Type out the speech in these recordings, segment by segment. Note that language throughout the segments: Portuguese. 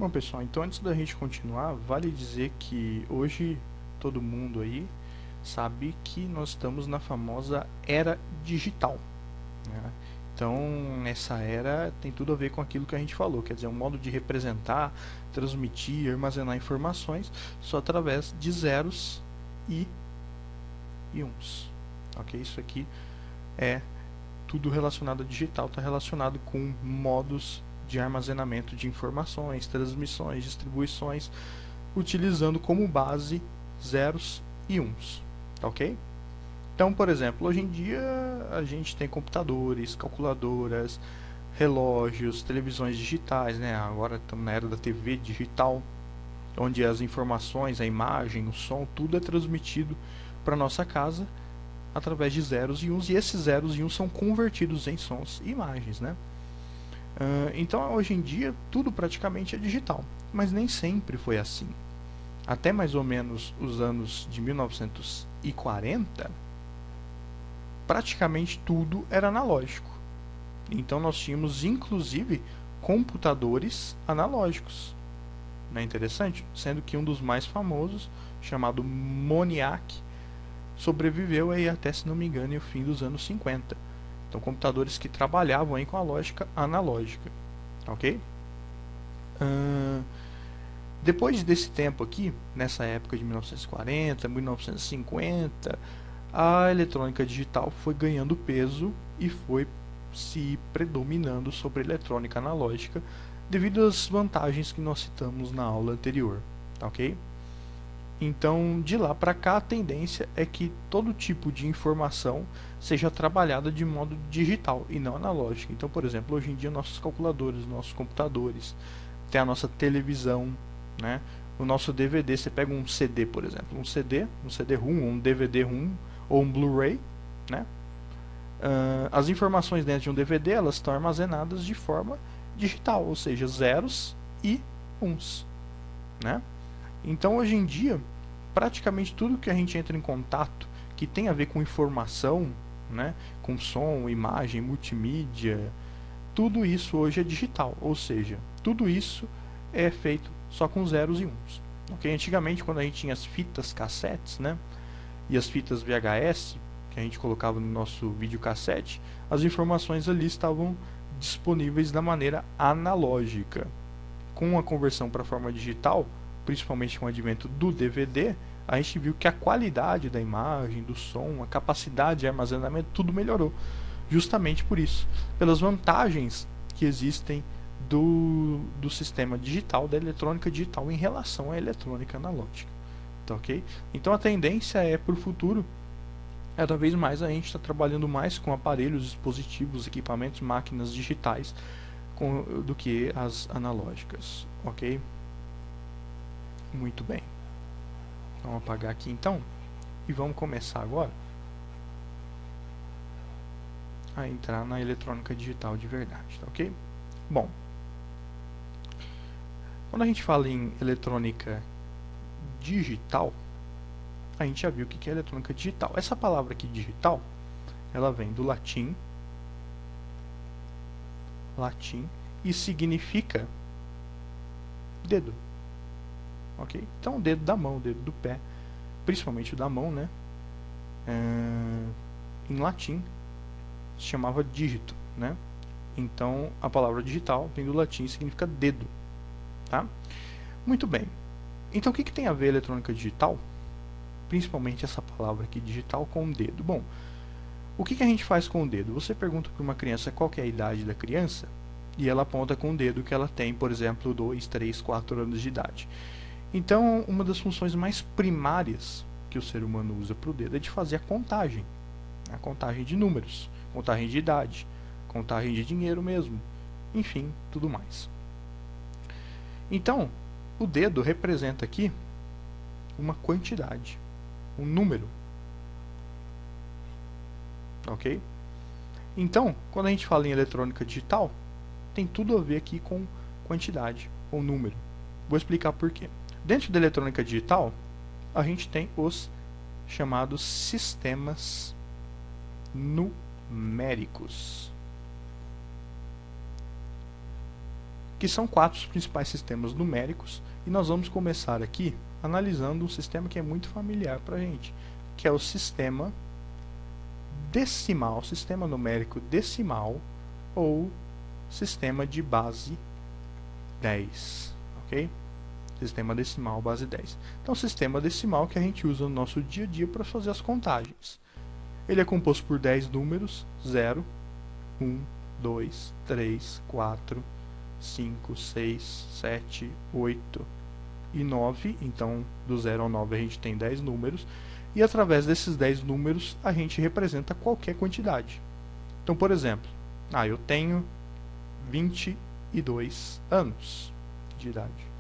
Bom, pessoal, então antes da gente continuar, vale dizer que hoje todo mundo aí sabe que nós estamos na famosa era digital, né? Então, essa era tem tudo a ver com aquilo que a gente falou, quer dizer, um modo de representar, transmitir, armazenar informações só através de zeros e uns. Ok? Isso aqui é tudo relacionado a digital, está relacionado com modos de armazenamento de informações, transmissões, distribuições, utilizando como base zeros e uns, tá ok? Então, por exemplo, hoje em dia a gente tem computadores, calculadoras, relógios, televisões digitais, né? Agora estamos na era da TV digital, onde as informações, a imagem, o som, tudo é transmitido para nossa casa através de zeros e uns, e esses zeros e uns são convertidos em sons e imagens, né? Então, hoje em dia, tudo praticamente é digital, mas nem sempre foi assim. Até mais ou menos os anos de 1940, praticamente tudo era analógico. Então, nós tínhamos, inclusive, computadores analógicos. Não é interessante? Sendo que um dos mais famosos, chamado MONIAC, sobreviveu aí até, se não me engano, o fim dos anos 50. Então, computadores que trabalhavam aí com a lógica analógica, ok? Depois desse tempo aqui, nessa época de 1940, 1950, a eletrônica digital foi ganhando peso e foi se predominando sobre a eletrônica analógica devido às vantagens que nós citamos na aula anterior, ok? Então, de lá para cá, a tendência é que todo tipo de informação seja trabalhada de modo digital e não analógico. Então, por exemplo, hoje em dia nossos calculadores, nossos computadores, tem a nossa televisão, né? O nosso DVD, você pega um CD, por exemplo, um CD-ROM, um DVD-ROM ou um Blu-ray, né? As informações dentro de um DVD, elas estão armazenadas de forma digital, ou seja, zeros e uns, né? Então, hoje em dia, praticamente tudo que a gente entra em contato que tem a ver com informação, né, com som, imagem, multimídia, tudo isso hoje é digital, ou seja, tudo isso é feito só com zeros e uns. Okay? Antigamente, quando a gente tinha as fitas cassetes, né, e as fitas VHS, que a gente colocava no nosso videocassete, as informações ali estavam disponíveis da maneira analógica. Com a conversão para a forma digital, principalmente com o advento do DVD, a gente viu que a qualidade da imagem, do som, a capacidade de armazenamento, tudo melhorou. Justamente por isso, pelas vantagens que existem do sistema digital, da eletrônica digital em relação à eletrônica analógica. Tá, ok? Então a tendência é para o futuro, cada vez mais a gente está trabalhando mais com aparelhos, dispositivos, equipamentos, máquinas digitais do que as analógicas, ok? Muito bem. Vamos apagar aqui então e vamos começar agora a entrar na eletrônica digital de verdade, tá ok? Bom, quando a gente fala em eletrônica digital, a gente já viu o que é eletrônica digital. Essa palavra aqui, digital, ela vem do latim, e significa dedo. Okay? Então, o dedo da mão, o dedo do pé, principalmente o da mão, né? Em latim se chamava dígito, né? Então, a palavra digital vem do latim e significa dedo, tá? Muito bem. Então, o que tem a ver a eletrônica digital? Principalmente essa palavra aqui, digital, com o dedo. Bom, o que a gente faz com o dedo? Você pergunta para uma criança qual que é a idade da criança e ela aponta com o dedo que ela tem, por exemplo, 2, 3, 4 anos de idade. Então, uma das funções mais primárias que o ser humano usa para o dedo é de fazer a contagem de números, contagem de idade, contagem de dinheiro mesmo, enfim, tudo mais. Então, o dedo representa aqui uma quantidade, um número, ok? Então, quando a gente fala em eletrônica digital, tem tudo a ver aqui com quantidade, com número. Vou explicar por quê. Dentro da eletrônica digital, a gente tem os chamados sistemas numéricos. que são 4 os principais sistemas numéricos, e nós vamos começar aqui analisando um sistema que é muito familiar para a gente, que é o sistema decimal, sistema numérico decimal, ou sistema de base 10, ok? Sistema decimal base 10. Então, sistema decimal que a gente usa no nosso dia a dia para fazer as contagens. Ele é composto por 10 números: 0, 1, 2, 3, 4, 5, 6, 7, 8 e 9. Então, do 0 ao 9 a gente tem 10 números. E através desses 10 números a gente representa qualquer quantidade. Então, por exemplo, eu tenho 22 anos de idade.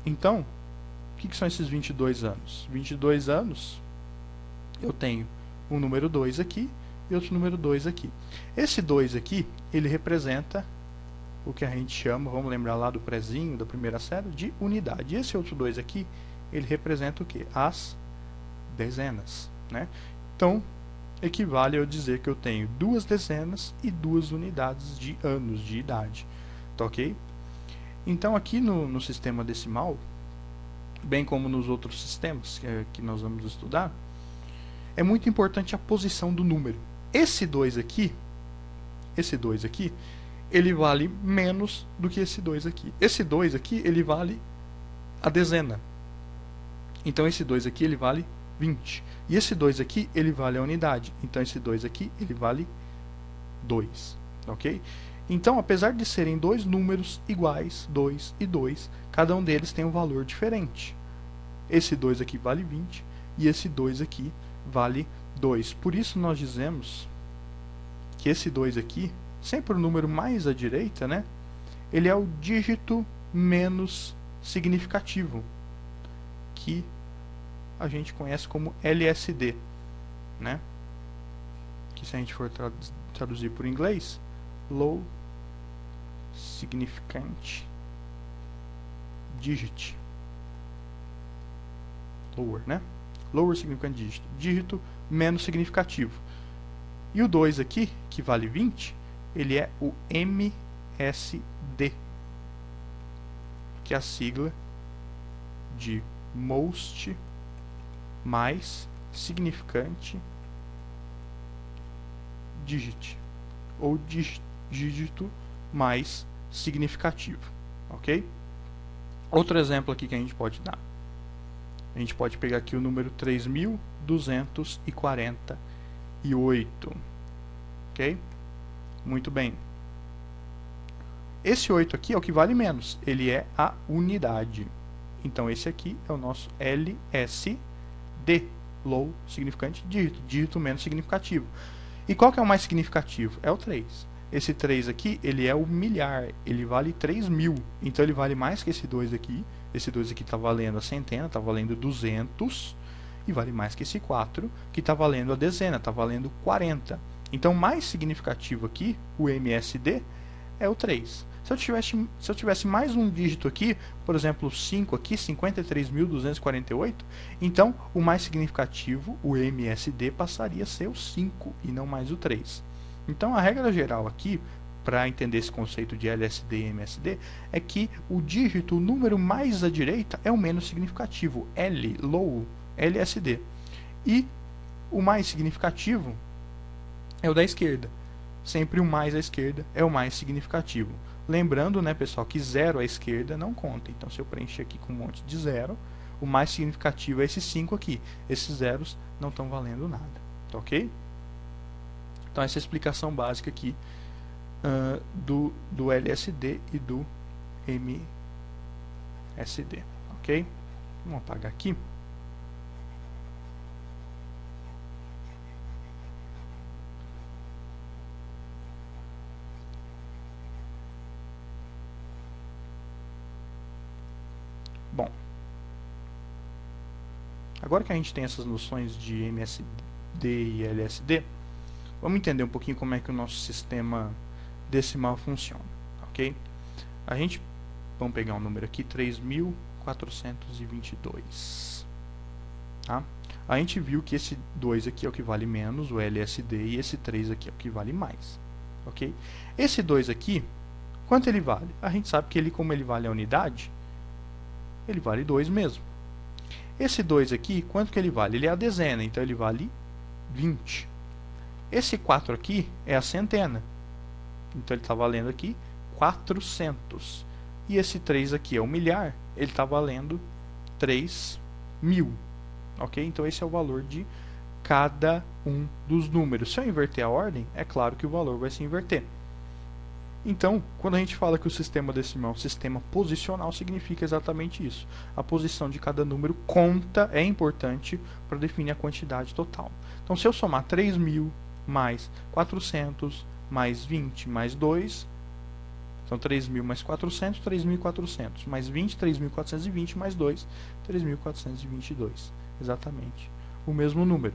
Então, o que são esses 22 anos? 22 anos, eu tenho um número 2 aqui e outro número 2 aqui. Esse 2 aqui, ele representa o que a gente chama, vamos lembrar lá do prezinho, da primeira série, de unidade. E esse outro 2 aqui, ele representa o quê? As dezenas, né? Então, equivale a eu dizer que eu tenho 2 dezenas e 2 unidades de anos de idade. Tá ok? Então, aqui no sistema decimal, bem como nos outros sistemas que nós vamos estudar, é muito importante a posição do número. Esse 2 aqui, ele vale menos do que esse 2 aqui. Esse 2 aqui, ele vale a dezena. Então, esse 2 aqui, ele vale 20. E esse 2 aqui, ele vale a unidade. Então, esse 2 aqui, ele vale 2. Ok? Então, apesar de serem dois números iguais, 2 e 2, cada um deles tem um valor diferente. Esse 2 aqui vale 20 e esse 2 aqui vale 2. Por isso nós dizemos que esse 2 aqui, sempre o número mais à direita, né, ele é o dígito menos significativo, que a gente conhece como LSD, né? Que se a gente for traduzir por inglês, Low Significant Digit. Lower, né? Lower Significant Digit. Dígito menos significativo. E o 2 aqui, que vale 20, ele é o MSD, que é a sigla de Most, mais Significant Digit, ou dígito mais significativo, ok? Outro exemplo aqui que a gente pode dar. A gente pode pegar aqui o número 3.248, ok? Muito bem. Esse 8 aqui é o que vale menos, ele é a unidade. Então esse aqui é o nosso LSD, Low Significant Digit, dígito menos significativo. E qual que é o mais significativo? É o 3. Esse 3 aqui, ele é o milhar, ele vale 3.000. Então ele vale mais que esse 2 aqui. Esse 2 aqui está valendo a centena, está valendo 200. E vale mais que esse 4, que está valendo a dezena, está valendo 40. Então, mais significativo aqui, o MSD, é o 3. Se eu tivesse mais um dígito aqui, por exemplo, o 5 aqui, 53.248, então o mais significativo, o MSD, passaria a ser o 5 e não mais o 3. Então, a regra geral aqui, para entender esse conceito de LSD e MSD, é que o dígito, o número mais à direita, é o menos significativo, L, low, LSD. E o mais significativo é o da esquerda. Sempre o mais à esquerda é o mais significativo. Lembrando, né, pessoal, que 0 à esquerda não conta. Então, se eu preencher aqui com um monte de 0, o mais significativo é esse 5 aqui. Esses zeros não estão valendo nada. Tá ok? Então, essa é a explicação básica aqui do LSD e do MSD. Ok? Vamos apagar aqui. Bom, agora que a gente tem essas noções de MSD e LSD, vamos entender um pouquinho como é que o nosso sistema decimal funciona, ok? Vamos pegar um número aqui, 3.422, tá? A gente viu que esse 2 aqui é o que vale menos, o LSD, e esse 3 aqui é o que vale mais, ok? Esse 2 aqui, quanto ele vale? A gente sabe que ele, como ele vale a unidade, ele vale 2 mesmo. Esse 2 aqui, quanto que ele vale? Ele é a dezena, então ele vale 20. Esse 4 aqui é a centena, então ele está valendo aqui 400. E esse 3 aqui é o milhar, ele está valendo 3.000. Ok? Então esse é o valor de cada um dos números. Se eu inverter a ordem, é claro que o valor vai se inverter. Então, quando a gente fala que o sistema decimal é um sistema posicional, significa exatamente isso. A posição de cada número conta, é importante para definir a quantidade total. Então, se eu somar 3.000 mais 400 mais 20 mais 2, então 3.000 mais 400, 3.400 mais 20, 3.420 mais 2, 3.422. Exatamente o mesmo número.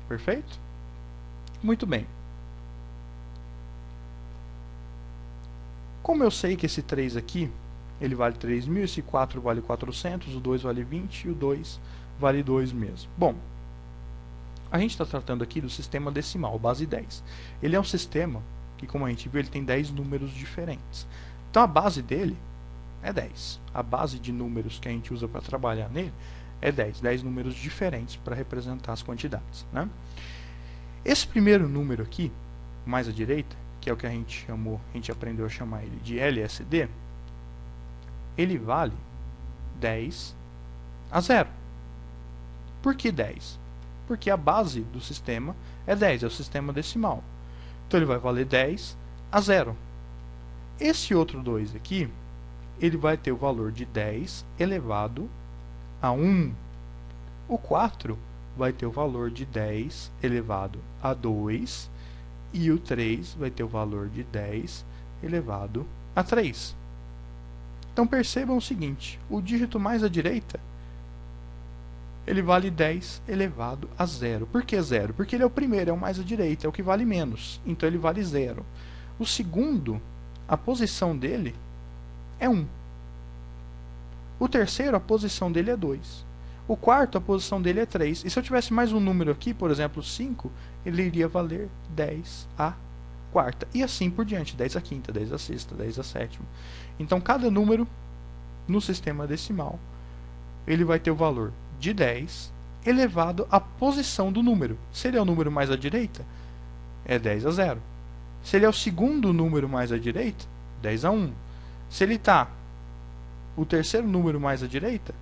Perfeito? Muito bem. Como eu sei que esse 3 aqui, ele vale 3.000, esse 4 vale 400, o 2 vale 20 e o 2 vale 2 mesmo. Bom, a gente está tratando aqui do sistema decimal, base 10. Ele é um sistema que, como a gente viu, ele tem 10 números diferentes. Então a base dele é 10. A base de números que a gente usa para trabalhar nele é 10 números diferentes para representar as quantidades, né? Esse primeiro número aqui, mais à direita, que é o que a gente aprendeu a chamar ele de LSD, ele vale 10 a 0. Por que 10? Porque a base do sistema é 10, é o sistema decimal. Então ele vai valer 10 a 0. Esse outro 2 aqui, ele vai ter o valor de 10 elevado a 1. O 4 vai ter o valor de 10 elevado a 2. E o 3 vai ter o valor de 10 elevado a 3. Então percebam o seguinte, o dígito mais à direita, ele vale 10 elevado a 0. Por que 0? Porque ele é o primeiro, é o mais à direita, é o que vale menos. Então ele vale 0. O segundo, a posição dele é 1. O terceiro, a posição dele é 2. O quarto, a posição dele é 3. E se eu tivesse mais um número aqui, por exemplo, 5, ele iria valer 10 a quarta. E assim por diante, 10 a quinta, 10 a sexta, 10 a sétima. Então, cada número no sistema decimal, ele vai ter o valor de 10 elevado à posição do número. Se ele é o número mais à direita, é 10 a 0. Se ele é o segundo número mais à direita, 10 a 1. Se ele está o terceiro número mais à direita,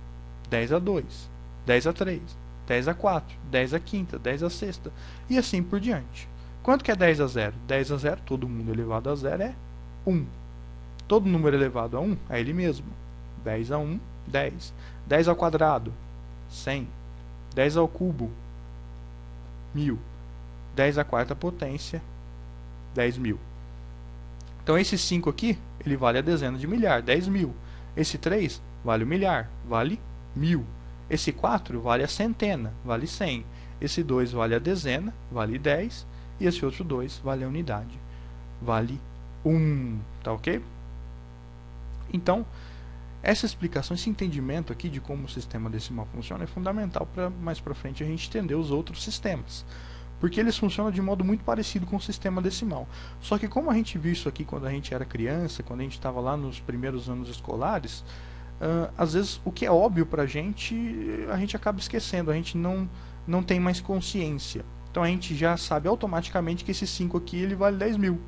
10 a 2, 10 a 3, 10 a 4, 10 a quinta, 10 a sexta, e assim por diante. Quanto que é 10 a 0? 10 a 0, todo mundo elevado a 0 é 1. Todo número elevado a 1 é ele mesmo. 10 a 1, 10. 10 ao quadrado, 100. 10 ao cubo, 1000. 10 à quarta potência, 10.000. Então esse 5 aqui, ele vale a dezena de milhar, 10.000. Esse 3 vale o milhar, vale 1.000. Esse 4 vale a centena, vale 100. Esse 2 vale a dezena, vale 10. E esse outro 2 vale a unidade, vale 1. Tá ok? Então, essa explicação, esse entendimento aqui de como o sistema decimal funciona é fundamental para mais para frente a gente entender os outros sistemas. Porque eles funcionam de modo muito parecido com o sistema decimal. Só que como a gente viu isso aqui quando a gente era criança, quando a gente estava lá nos primeiros anos escolares, às vezes o que é óbvio para a gente acaba esquecendo, a gente não tem mais consciência. Então a gente já sabe automaticamente que esse 5 aqui ele vale 10.000.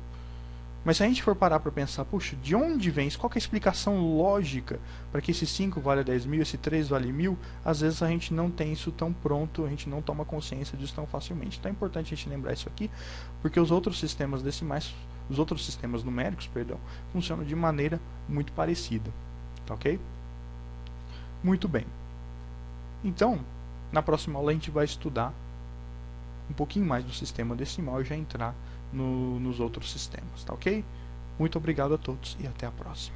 Mas se a gente for parar para pensar, puxa, de onde vem isso? Qual que é a explicação lógica para que esse 5 vale 10.000, esse 3 vale 1.000? Às vezes a gente não tem isso tão pronto, a gente não toma consciência disso tão facilmente. Então é importante a gente lembrar isso aqui, porque os outros sistemas decimais, os outros sistemas numéricos, perdão, funcionam de maneira muito parecida. Tá ok? Muito bem. Então, na próxima aula a gente vai estudar um pouquinho mais do sistema decimal e já entrar nos outros sistemas, tá ok? Muito obrigado a todos e até a próxima.